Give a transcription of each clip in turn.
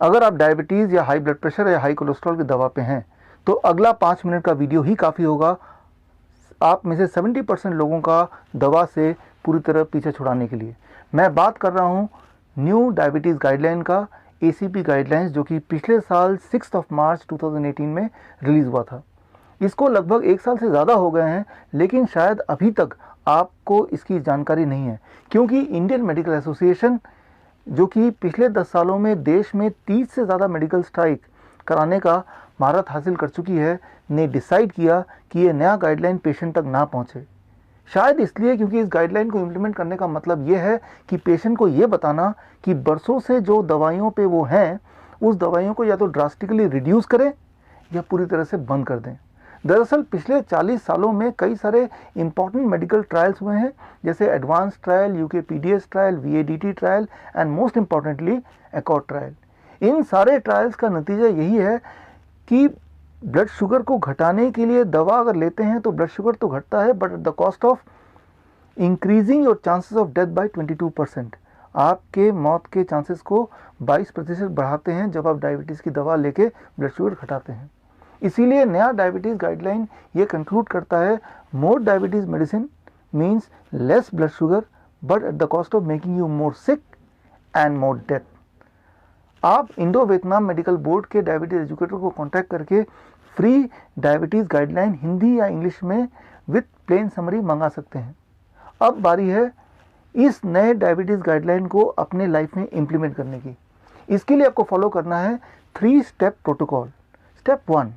अगर आप डायबिटीज़ या हाई ब्लड प्रेशर या हाई कोलेस्ट्रॉल की दवा पे हैं तो अगला 5 मिनट का वीडियो ही काफ़ी होगा आप में से 70% लोगों का दवा से पूरी तरह पीछे छुड़ाने के लिए। मैं बात कर रहा हूँ न्यू डायबिटीज़ गाइडलाइन का, ACP गाइडलाइंस, जो कि पिछले साल 6 मार्च 2018 में रिलीज़ हुआ था। इसको लगभग 1 साल से ज़्यादा हो गए हैं, लेकिन शायद अभी तक आपको इसकी जानकारी नहीं है, क्योंकि इंडियन मेडिकल एसोसिएशन, जो कि पिछले 10 सालों में देश में 30 से ज़्यादा मेडिकल स्ट्राइक कराने का महारत हासिल कर चुकी है, ने डिसाइड किया कि ये नया गाइडलाइन पेशेंट तक ना पहुंचे। शायद इसलिए क्योंकि इस गाइडलाइन को इम्प्लीमेंट करने का मतलब ये है कि पेशेंट को ये बताना कि बरसों से जो दवाइयों पे वो हैं, उस दवाइयों को या तो ड्रास्टिकली रिड्यूस करें या पूरी तरह से बंद कर दें। दरअसल पिछले 40 सालों में कई सारे इंपॉर्टेंट मेडिकल ट्रायल्स हुए हैं, जैसे advance trial, UKPDS trial, VADT trial and most importantly accord trial. इन सारे ट्रायल्स का नतीजा यही है कि ब्लड शुगर को घटाने के लिए दवा अगर लेते हैं तो ब्लड शुगर तो घटता है, but at the cost of increasing your chances of death by 22%। आपके मौत के चांसेस को 22% बढ़ाते हैं जब आप डायबिटीज़ की दवा लेके ब्लड शुगर घटाते हैं। इसीलिए नया डायबिटीज़ गाइडलाइन ये कंक्लूड करता है, more diabetes medicine means less blood sugar but at the cost of making you more sick and more death. आप इंडो वियतनाम मेडिकल बोर्ड के डायबिटीज़ एजुकेटर को कांटेक्ट करके फ्री डायबिटीज़ गाइडलाइन हिंदी या English में with plane summary मंगा सकते हैं। अब बारी है इस नए डायबिटीज़ गाइडलाइन को अपने लाइफ में इम्प्लीमेंट करने की। इसके लिए आपको फॉलो करना है 3 step protocol. Step 1,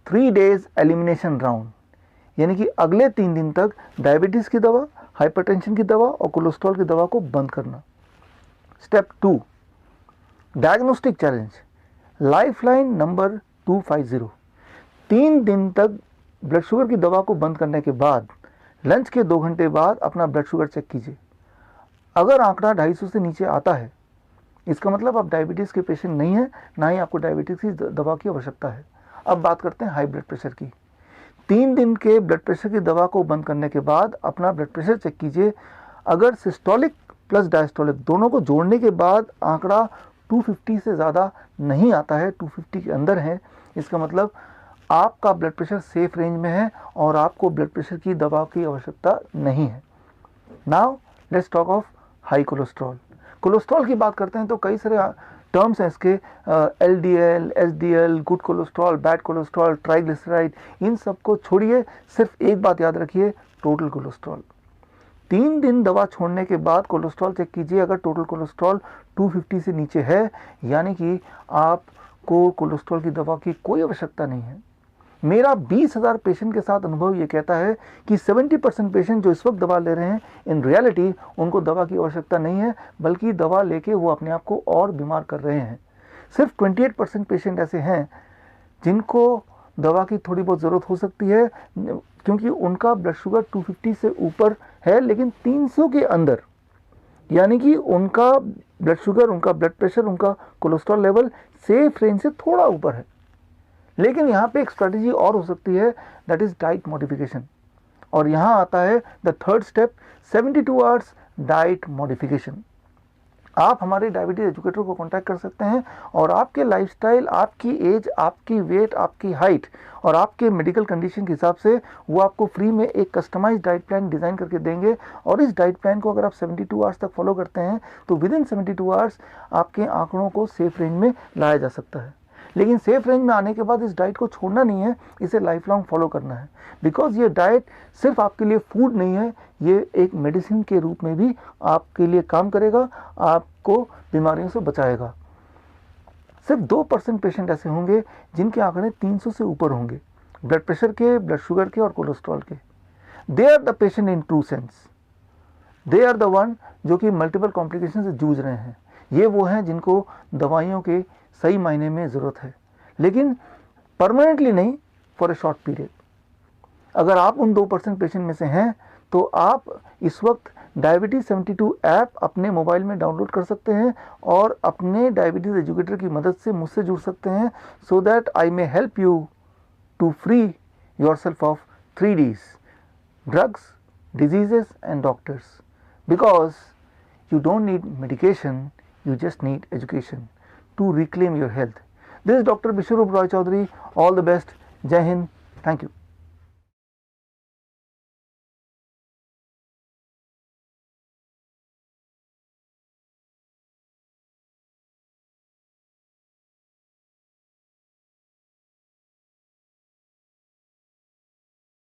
3 days elimination round, यानी कि अगले 3 दिन तक डायबिटीज़ की दवा, हाइपरटेंशन की दवा और कोलेस्ट्रॉल की दवा को बंद करना। Step 2, diagnostic challenge, lifeline number 250। 3 दिन तक ब्लड शुगर की दवा को बंद करने के बाद लंच के 2 घंटे बाद अपना ब्लड शुगर चेक कीजिए। अगर आंकड़ा 250 से नीचे आता है, इसका मतलब आप डायबिटीज़ के पेशेंट नहीं है, ना ही आपको डायबिटीज़ की दवा की आवश्यकता है। अब बात करते हैं हाई ब्लड प्रेशर की। 3 दिन के ब्लड प्रेशर की दवा को बंद करने के बाद अपना ब्लड प्रेशर चेक कीजिए। अगर सिस्टोलिक प्लस डायस्टोलिक दोनों को जोड़ने के बाद आंकड़ा 250 से ज़्यादा नहीं आता है, 250 के अंदर है, इसका मतलब आपका ब्लड प्रेशर सेफ रेंज में है और आपको ब्लड प्रेशर की दवा की आवश्यकता नहीं है। Now let's talk of high cholesterol. Cholesterol की बात करते हैं तो कई सारे टर्म्स हैं इसके, LDL, SDL, good cholesterol, bad cholesterol, triglyceride. इन सब को छोड़िए, सिर्फ एक बात याद रखिए, टोटल कोलेस्ट्रॉल। 3 दिन दवा छोड़ने के बाद कोलेस्ट्रॉल चेक कीजिए। अगर टोटल कोलेस्ट्रॉल 250 से नीचे है, यानी कि आपको कोलेस्ट्रॉल की दवा की कोई आवश्यकता नहीं है। मेरा 20,000 पेशेंट के साथ अनुभव ये कहता है कि 70% पेशेंट जो इस वक्त दवा ले रहे हैं, इन रियलिटी उनको दवा की आवश्यकता नहीं है, बल्कि दवा लेके वो अपने आप को और बीमार कर रहे हैं। सिर्फ 28% पेशेंट ऐसे हैं जिनको दवा की थोड़ी बहुत ज़रूरत हो सकती है, क्योंकि उनका ब्लड शुगर 250 से ऊपर है लेकिन 300 के अंदर, यानी कि उनका ब्लड शुगर, उनका ब्लड प्रेशर, उनका कोलेस्ट्रॉल लेवल सेफ रेंज से थोड़ा ऊपर है। लेकिन यहाँ पे एक स्ट्रैटेजी और हो सकती है, दैट इज डाइट मॉडिफिकेशन। और यहाँ आता है the third step, 72 hours diet modification. आप हमारे डायबिटीज एजुकेटर को कांटेक्ट कर सकते हैं और आपके लाइफस्टाइल, आपकी एज, आपकी वेट, आपकी हाइट और आपके मेडिकल कंडीशन के हिसाब से वो आपको फ्री में एक कस्टमाइज्ड डाइट प्लान डिज़ाइन करके देंगे। और इस डाइट प्लान को अगर आप 72 आवर्स तक फॉलो करते हैं तो विद इन 72 आवर्स आपके आंकड़ों को सेफ रेंज में लाया जा सकता है। लेकिन सेफ रेंज में आने के बाद इस डाइट को छोड़ना नहीं है, इसे लाइफ लॉन्ग फॉलो करना है। बिकॉज ये डाइट सिर्फ आपके लिए फूड नहीं है, ये एक मेडिसिन के रूप में भी आपके लिए काम करेगा, आपको बीमारियों से बचाएगा। सिर्फ 2% पेशेंट ऐसे होंगे जिनके आंकड़े 300 से ऊपर होंगे, ब्लड प्रेशर के, ब्लड शुगर के और कोलेस्ट्रॉल के। They are the patient in true sense, they are the one जो कि मल्टीपल कॉम्प्लिकेशन से जूझ रहे हैं। ये वो हैं जिनको दवाइयों के सही मायने में ज़रूरत है, लेकिन परमानेंटली नहीं, फॉर ए शॉर्ट पीरियड। अगर आप उन 2% पेशेंट में से हैं तो आप इस वक्त डायबिटीज़ 72 ऐप अपने मोबाइल में डाउनलोड कर सकते हैं और अपने डायबिटीज़ एजुकेटर की मदद से मुझसे जुड़ सकते हैं, so that I may help you to free yourself of 3 Ds, drugs, diseases and doctors, because you don't need medication, you just need education. to reclaim your health. This is Dr. Vishwarup Roy Chaudhary. All the best. Jai Hind. Thank you.